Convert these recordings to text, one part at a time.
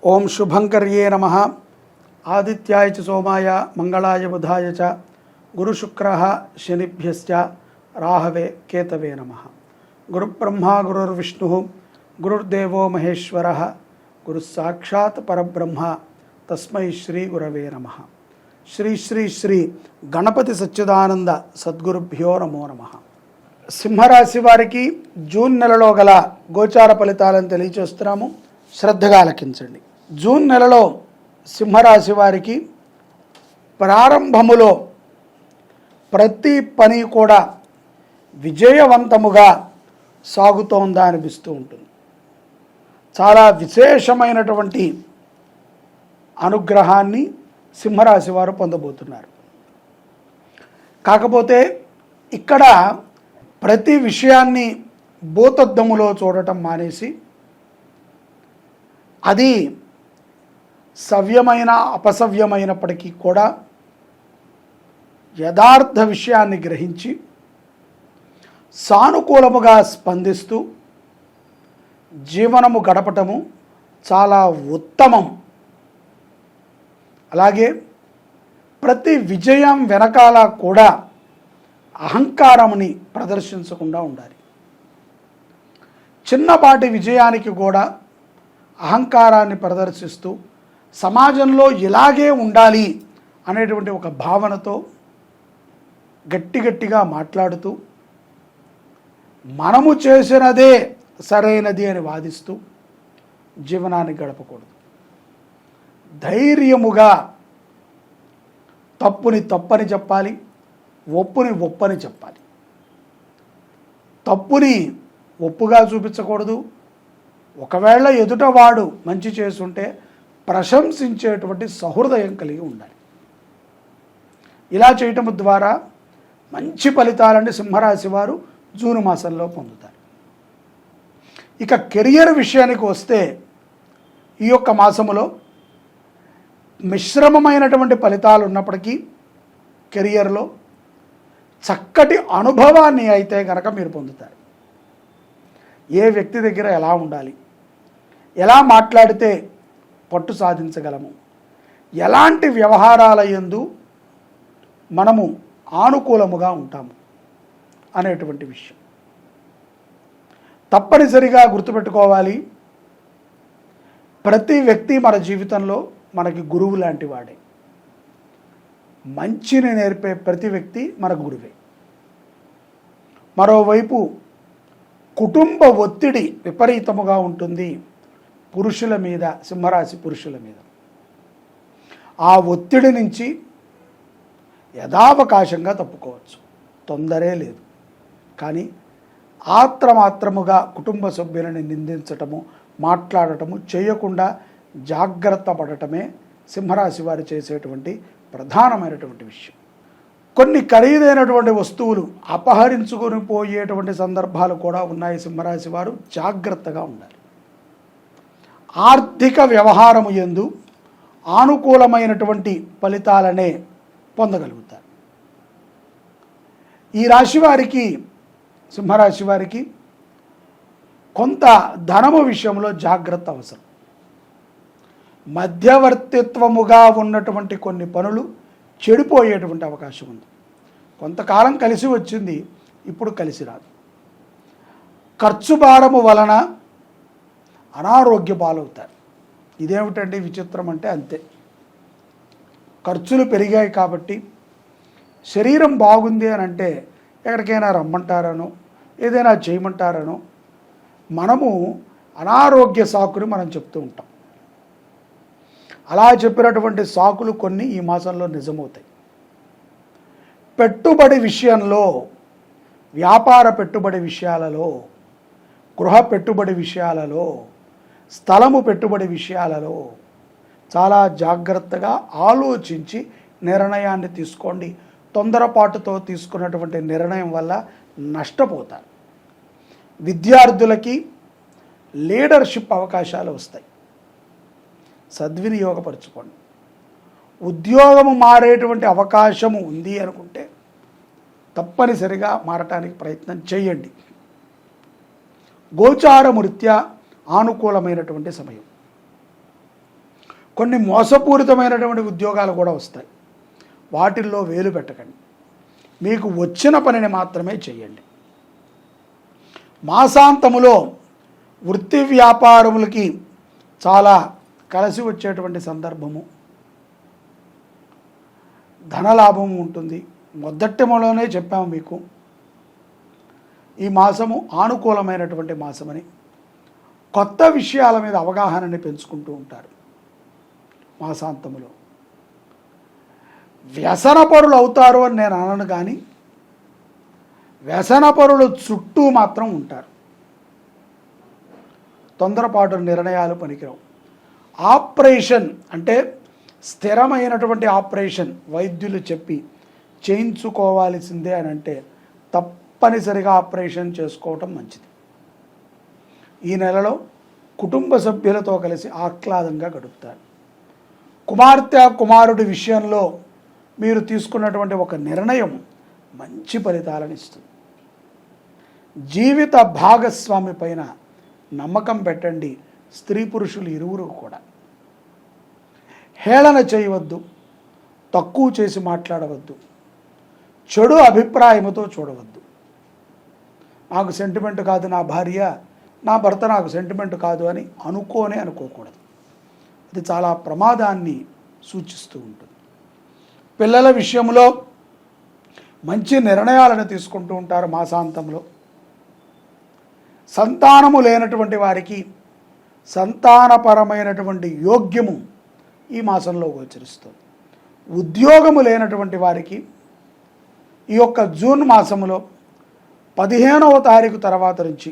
ఓం శుభంకర్యే నమః. ఆదిత్యాయ చ సోమాయ మంగళాయ బుధాయ చ గురుశుక్రః శనిభ్యశ్చ రాహవే కేతవే నమః. గురుబ్రహ్మ గురుర్విష్ణుః గురుర్దేవో మహేశ్వరః గురుస్సాక్షాత్ పరబ్రహ్మ తస్మై శ్రీ గురవే నమః. శ్రీ శ్రీ శ్రీ గణపతి సచ్చిదానంద సద్గురుభ్యో నమో నమః. సింహరాశి వారికి జూన్ నెలలో గల గోచార ఫలితాలను తెలియచేస్తున్నాము, శ్రద్ధగా ఆలకించండి. జూన్ నెలలో సింహరాశి వారికి ప్రారంభములో ప్రతి పని కూడా విజయవంతముగా సాగుతోందా అనిపిస్తూ ఉంటుంది. చాలా విశేషమైనటువంటి అనుగ్రహాన్ని సింహరాశి వారు పొందబోతున్నారు. కాకపోతే ఇక్కడ ప్రతి విషయాన్ని భూతద్దములో చూడటం మానేసి అది సవ్యమైన అపసవ్యమైనప్పటికీ కూడా యథార్థ విషయాన్ని గ్రహించి సానుకూలముగా స్పందిస్తూ జీవనము గడపటము చాలా ఉత్తమం. అలాగే ప్రతి విజయం వెనకాల కూడా అహంకారముని ప్రదర్శించకుండా ఉండాలి. చిన్నపాటి విజయానికి కూడా అహంకారాన్ని ప్రదర్శిస్తూ సమాజంలో ఇలాగే ఉండాలి అనేటువంటి ఒక భావనతో గట్టిగా మాట్లాడుతూ మనము చేసినదే సరైనది అని వాదిస్తూ జీవనాన్ని గడపకూడదు. ధైర్యముగా తప్పుని తప్పని చెప్పాలి, ఒప్పుని ఒప్పని చెప్పాలి. తప్పుని ఒప్పుగా చూపించకూడదు. ఒకవేళ ఎదుటవాడు మంచి చేస్తుంటే ప్రశంసించేటువంటి సహృదయం కలిగి ఉండాలి. ఇలా చేయటం ద్వారా మంచి ఫలితాలని సింహరాశి వారు జూన్ మాసంలో పొందుతారు. ఇక కెరియర్ విషయానికి వస్తే ఈ యొక్క మాసములో మిశ్రమమైనటువంటి ఫలితాలు ఉన్నప్పటికీ కెరియర్లో చక్కటి అనుభవాన్ని అయితే కనుక మీరు పొందుతారు. ఏ వ్యక్తి దగ్గర ఎలా ఉండాలి, ఎలా మాట్లాడితే పట్టు సాధించగలము, ఎలాంటి వ్యవహారాల యందు మనము ఆనుకూలముగా ఉంటాము అనేటువంటి విషయం తప్పనిసరిగా గుర్తుపెట్టుకోవాలి. ప్రతి వ్యక్తి మన జీవితంలో మనకి గురువు లాంటి వాడే. మంచిని నేర్పే ప్రతి వ్యక్తి మన గురువే. మరోవైపు కుటుంబ ఒత్తిడి విపరీతముగా ఉంటుంది పురుషుల మీద, సింహరాశి పురుషుల మీద. ఆ ఒత్తిడి నుంచి యథావకాశంగా తప్పుకోవచ్చు, తొందరే లేదు. కానీ ఆత్రమాత్రముగా కుటుంబ సభ్యులని నిందించటము, మాట్లాడటము చేయకుండా జాగ్రత్త పడటమే సింహరాశి వారు చేసేటువంటి ప్రధానమైనటువంటి విషయం. కొన్ని ఖరీదైనటువంటి వస్తువులు అపహరించుకొని పోయేటువంటి సందర్భాలు కూడా ఉన్నాయి. సింహరాశి వారు జాగ్రత్తగా ఉండాలి. ఆర్థిక వ్యవహారము యందు ఆనుకూలమైనటువంటి ఫలితాలనే పొందగలుగుతారు. ఈ రాశి వారికి, సింహరాశి వారికి కొంత ధనము విషయంలో జాగ్రత్త అవసరం. మధ్యవర్తిత్వముగా ఉన్నటువంటి కొన్ని పనులు చెడిపోయేటువంటి అవకాశం ఉంది. కొంతకాలం కలిసి వచ్చింది, ఇప్పుడు కలిసి రాదు. ఖర్చు భారము వలన అనారోగ్య పాలవుతారు. ఇదేమిటండి విచిత్రం అంటే అంతే. ఖర్చులు పెరిగాయి కాబట్టి శరీరం బాగుంది అని అంటే ఎక్కడికైనా రమ్మంటారనో ఏదైనా చేయమంటారనో మనము అనారోగ్య సాకుని మనం చెప్తూ ఉంటాం. అలా చెప్పినటువంటి సాకులు కొన్ని ఈ మాసంలో నిజమవుతాయి. పెట్టుబడి విషయంలో, వ్యాపార పెట్టుబడి విషయాలలో, గృహ పెట్టుబడి విషయాలలో, స్థలము పెట్టుబడి విషయాలలో చాలా జాగ్రత్తగా ఆలోచించి నిర్ణయాన్ని తీసుకోండి. తొందరపాటుతో తీసుకున్నటువంటి నిర్ణయం వల్ల నష్టపోతారు. విద్యార్థులకి లీడర్షిప్ అవకాశాలు వస్తాయి, సద్వినియోగపరచుకోండి. ఉద్యోగము మారేటువంటి అవకాశము ఉంది అనుకుంటే తప్పనిసరిగా మారటానికి ప్రయత్నం చేయండి. గోచారము రీత్యా ఆనుకూలమైనటువంటి సమయం. కొన్ని మోసపూరితమైనటువంటి ఉద్యోగాలు కూడా వస్తాయి. వాటిల్లో వేలు పెట్టకండి. మీకు వచ్చిన పనిని మాత్రమే చేయండి. మాసాంతములో వృత్తి వ్యాపారములకి చాలా కలిసి వచ్చేటువంటి సందర్భము, ధనలాభము ఉంటుంది. మొదటిలోనే చెప్పాము మీకు ఈ మాసము ఆనుకూలమైనటువంటి మాసమని. కొత్త విషయాల మీద అవగాహనని పెంచుకుంటూ ఉంటారు. మాసాంతములో వ్యసనపరులు అవుతారు అని నేను అనను, కానీ వ్యసనపరులు చుట్టూ మాత్రం ఉంటారు. తొందరపాటు నిర్ణయాలు పనికిరావు. ఆపరేషన్ అంటే స్థిరమైనటువంటి ఆపరేషన్ వైద్యులు చెప్పి చేయించుకోవాల్సిందే అని అంటే తప్పనిసరిగా ఆపరేషన్ చేసుకోవటం మంచిది. ఈ నెలలో కుటుంబ సభ్యులతో కలిసి ఆహ్లాదంగా గడుపుతారు. కుమార్తె కుమారుడి విషయంలో మీరు తీసుకున్నటువంటి ఒక నిర్ణయం మంచి ఫలితాలను ఇస్తుంది. జీవిత భాగస్వామి పైన నమ్మకం పెట్టండి. స్త్రీ పురుషులు ఇరువురు కూడా హేళన చేయవద్దు, తక్కువ చేసి మాట్లాడవద్దు, చెడు అభిప్రాయంతో చూడవద్దు. నాకు సెంటిమెంట్ కాదు నా భార్య, నా భర్త నాకు సెంటిమెంట్ కాదు అని అనుకోకూడదు. అది చాలా ప్రమాదాన్ని సూచిస్తూ ఉంటుంది. పిల్లల విషయంలో మంచి నిర్ణయాలను తీసుకుంటూ ఉంటారు మాసాంతంలో. సంతానము లేనటువంటి వారికి సంతానపరమైనటువంటి యోగ్యము ఈ మాసంలో గోచరిస్తుంది. ఉద్యోగము లేనటువంటి వారికి ఈ యొక్క జూన్ మాసంలో 15వ తారీఖు తర్వాత నుంచి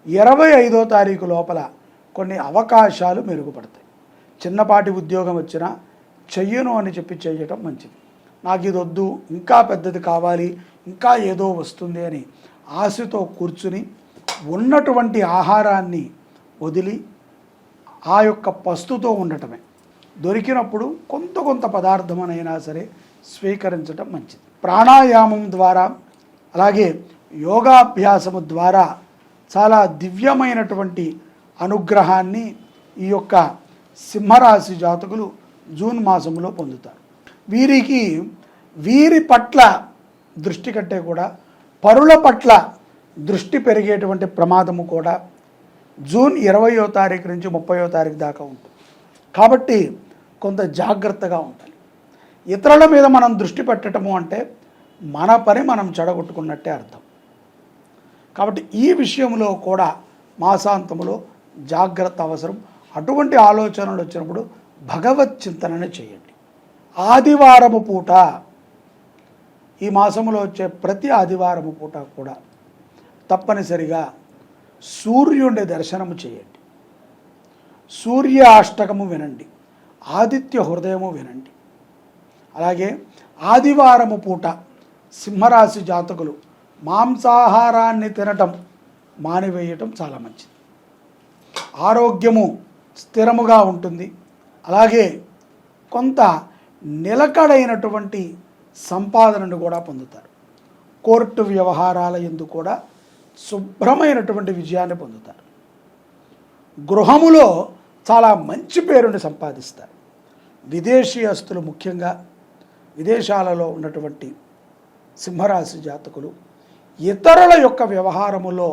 25వ తారీఖు లోపల కొన్ని అవకాశాలు మెరుగుపడతాయి. చిన్నపాటి ఉద్యోగం వచ్చినా చెయ్యను అని చెప్పి చేయటం మంచిది. నాకు ఇది వద్దు, ఇంకా పెద్దది కావాలి, ఇంకా ఏదో వస్తుంది అని ఆశతో కూర్చుని ఉన్నటువంటి ఆహారాన్ని వదిలి ఆ యొక్క పస్తుతో ఉండటమే. దొరికినప్పుడు కొంత పదార్థమనైనా సరే స్వీకరించడం మంచిది. ప్రాణాయామం ద్వారా అలాగే యోగాభ్యాసము ద్వారా చాలా దివ్యమైనటువంటి అనుగ్రహాన్ని ఈ యొక్క సింహరాశి జాతకులు జూన్ మాసంలో పొందుతారు. వీరి పట్ల దృష్టి కంటే కూడా పరుల పట్ల దృష్టి పెరిగేటువంటి ప్రమాదము కూడా జూన్ 20వ తారీఖు నుంచి 30వ తారీఖు దాకా ఉంటుంది. కాబట్టి కొంత జాగ్రత్తగా ఉండాలి. ఇతరుల మీద మనం దృష్టి పెట్టడము అంటే మన పని మనం చెడగొట్టుకున్నట్టే అర్థం. కాబట్టి ఈ విషయంలో కూడా మాసాంతములో జాగ్రత్త అవసరం. అటువంటి ఆలోచనలు వచ్చినప్పుడు భగవత్ చింతనని చేయండి. ఆదివారము పూట, ఈ మాసంలో వచ్చే ప్రతి ఆదివారము పూట కూడా తప్పనిసరిగా సూర్యుడి దర్శనము చేయండి. సూర్య అష్టకము వినండి, ఆదిత్య హృదయము వినండి. అలాగే ఆదివారము పూట సింహరాశి జాతకులు మాంసాహారాన్ని తినటం మానివేయటం చాలా మంచిది. ఆరోగ్యము స్థిరముగా ఉంటుంది. అలాగే కొంత నిలకడైనటువంటి సంపాదనను కూడా పొందుతారు. కోర్టు వ్యవహారాల యందు కూడా శుభ్రమైనటువంటి విజయాన్ని పొందుతారు. గృహములో చాలా మంచి పేరుని సంపాదిస్తారు. విదేశీయస్తులు, ముఖ్యంగా విదేశాలలో ఉన్నటువంటి సింహరాశి జాతకులు ఇతరుల యొక్క వ్యవహారములో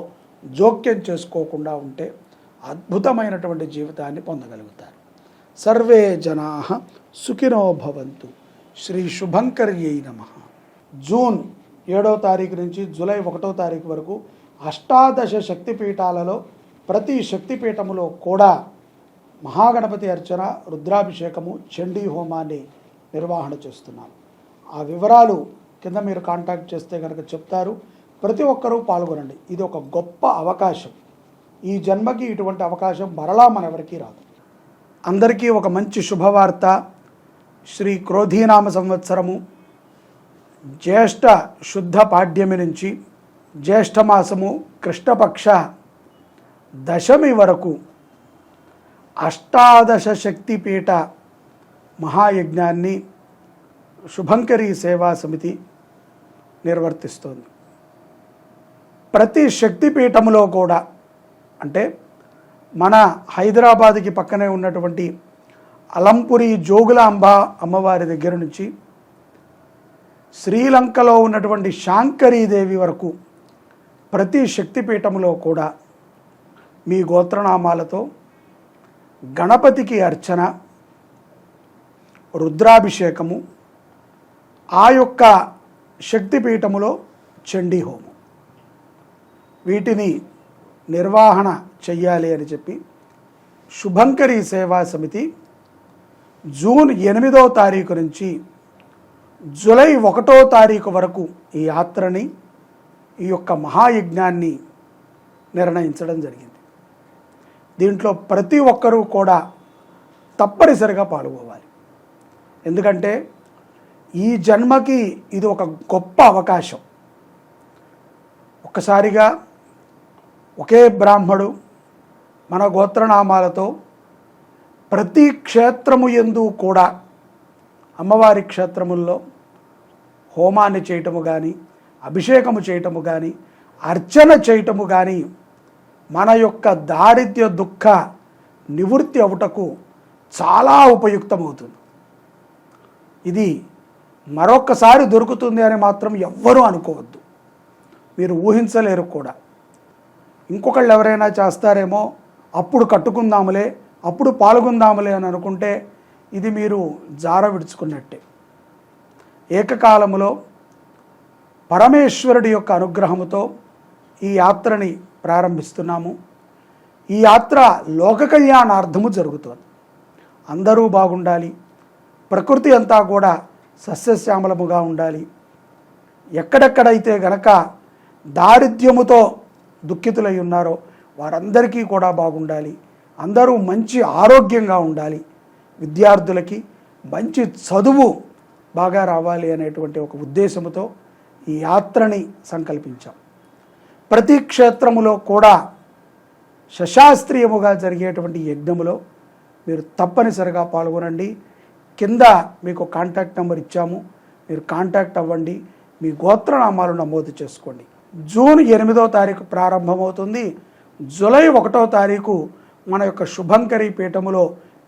జోక్యం చేసుకోకుండా ఉంటే అద్భుతమైనటువంటి జీవితాన్ని పొందగలుగుతారు. సర్వే జనాః సుఖినో భవంతు. శ్రీ శుభంకర్యై నమః. జూన్ 7వ తారీఖు నుంచి జూలై 1వ తారీఖు వరకు అష్టాదశ శక్తిపీఠాలలో ప్రతి శక్తిపీఠములో కూడా మహాగణపతి అర్చన, రుద్రాభిషేకము, చండీ హోమాన్ని నిర్వహణ చేస్తున్నాం. ఆ వివరాలు కింద మీరు కాంటాక్ట్ చేస్తే కనుక చెప్తారు. ప్రతి ఒక్కరూ పాల్గొనండి. ఇది ఒక గొప్ప అవకాశం. ఈ జన్మకి ఇటువంటి అవకాశం మరలా మనెవరికీ రాదు. అందరికీ ఒక మంచి శుభవార్త. శ్రీ క్రోధీనామ సంవత్సరము జ్యేష్ఠ శుద్ధ పాడ్యమి నుంచి జ్యేష్ఠమాసము కృష్ణపక్ష దశమి వరకు అష్టాదశ శక్తిపీఠ మహాయజ్ఞాన్ని శుభంకరి సేవా సమితి నిర్వర్తిస్తోంది. ప్రతి శక్తిపీఠములో కూడా, అంటే మన హైదరాబాద్కి పక్కనే ఉన్నటువంటి అలంపురి జోగులాంబ అమ్మవారి దగ్గర నుంచి శ్రీలంకలో ఉన్నటువంటి శాంకరీదేవి వరకు ప్రతి శక్తిపీఠములో కూడా మీ గోత్రనామాలతో గణపతికి అర్చన, రుద్రాభిషేకము, ఆ యొక్క శక్తిపీఠములో చండీ హోమం, వీటిని నిర్వహణ చెయ్యాలి అని చెప్పి శుభంకరి సేవా సమితి జూన్ 8వ తారీఖు నుంచి జూలై 1వ తారీఖు వరకు ఈ యాత్రని, ఈ యొక్క మహాయజ్ఞాన్ని నిర్ణయించడం జరిగింది. దీంట్లో ప్రతి ఒక్కరూ కూడా తప్పనిసరిగా పాల్గొవాలి. ఎందుకంటే ఈ జన్మకి ఇది ఒక గొప్ప అవకాశం. ఒక్కసారిగా ఒకే బ్రాహ్మడు మన గోత్రనామాలతో ప్రతి క్షేత్రము యందు కూడా అమ్మవారి క్షేత్రముల్లో హోమాన్ని చేయటము కానీ, అభిషేకము చేయటము కానీ, అర్చన చేయటము కానీ మన యొక్క దారిద్ర్య దుఃఖ నివృత్తి అవుటకు చాలా ఉపయుక్తమవుతుంది. ఇది మరొక్కసారి దొరుకుతుంది అని మాత్రం ఎవ్వరూ అనుకోవద్దు. మీరు ఊహించలేరు కూడా. ఇంకొకళ్ళు ఎవరైనా చేస్తారేమో, అప్పుడు కట్టుకుందాములే, అప్పుడు పాల్గొందాములే అని అనుకుంటే ఇది మీరు జార విడుచుకున్నట్టే. ఏకకాలములో పరమేశ్వరుడి యొక్క అనుగ్రహముతో ఈ యాత్రని ప్రారంభిస్తున్నాము. ఈ యాత్ర లోక కళ్యాణార్థము జరుగుతుంది. అందరూ బాగుండాలి, ప్రకృతి అంతా కూడా సస్యశ్యామలముగా ఉండాలి. ఎక్కడెక్కడైతే గనక దారిద్ర్యముతో దుఃఖితులై ఉన్నారో వారందరికీ కూడా బాగుండాలి. అందరూ మంచి ఆరోగ్యంగా ఉండాలి. విద్యార్థులకి మంచి చదువు బాగా రావాలి అనేటువంటి ఒక ఉద్దేశంతో ఈ యాత్రని సంకల్పించాం. ప్రతి క్షేత్రములో కూడా శశాస్త్రీయముగా జరిగేటువంటి యజ్ఞములో మీరు తప్పనిసరిగా పాల్గొనండి. కింద మీకు కాంటాక్ట్ నెంబర్ ఇచ్చాము, మీరు కాంటాక్ట్ అవ్వండి, మీ గోత్రనామాలు నమోదు చేసుకోండి. జూన్ 8వ తారీఖు ప్రారంభమవుతుంది. జూలై 1వ తారీఖు మన యొక్క శుభంకరి పీఠములో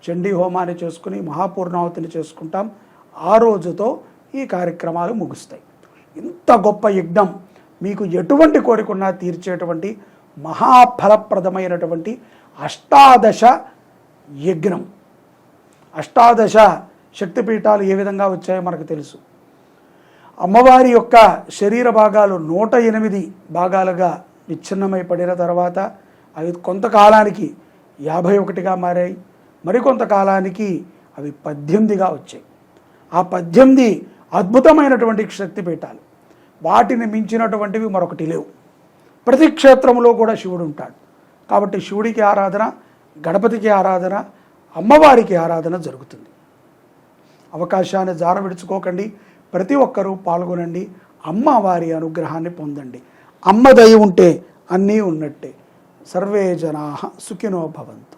చండీ హోమాన్ని చేసుకుని మహాపూర్ణావతిని చేసుకుంటాం. ఆ రోజుతో ఈ కార్యక్రమాలు ముగుస్తాయి. ఇంత గొప్ప యజ్ఞం, మీకు ఎటువంటి కోరికన్నా తీర్చేటువంటి మహాఫలప్రదమైనటువంటి అష్టాదశ యజ్ఞం. అష్టాదశ శక్తిపీఠాలు ఏ విధంగా వచ్చాయో మనకు తెలుసు. అమ్మవారి యొక్క శరీర భాగాలు 108 భాగాలుగా విచ్ఛిన్నమై పడిన తర్వాత అవి కొంతకాలానికి 51గా మారాయి. మరికొంతకాలానికి అవి 18గా వచ్చాయి. ఆ 18 అద్భుతమైనటువంటి శక్తిపీఠాలు. వాటిని మించినటువంటివి మరొకటి లేవు. ప్రతి క్షేత్రంలో కూడా శివుడు ఉంటాడు. కాబట్టి శివుడికి ఆరాధన, గణపతికి ఆరాధన, అమ్మవారికి ఆరాధన జరుగుతుంది. అవకాశాన్ని జార విడుచుకోకండి. ప్రతి ఒక్కరూ పాల్గొనండి. అమ్మవారి అనుగ్రహాన్ని పొందండి. అమ్మ దయ ఉంటే అన్నీ ఉన్నట్టే. సర్వే జనాః సుఖినో భవంతు.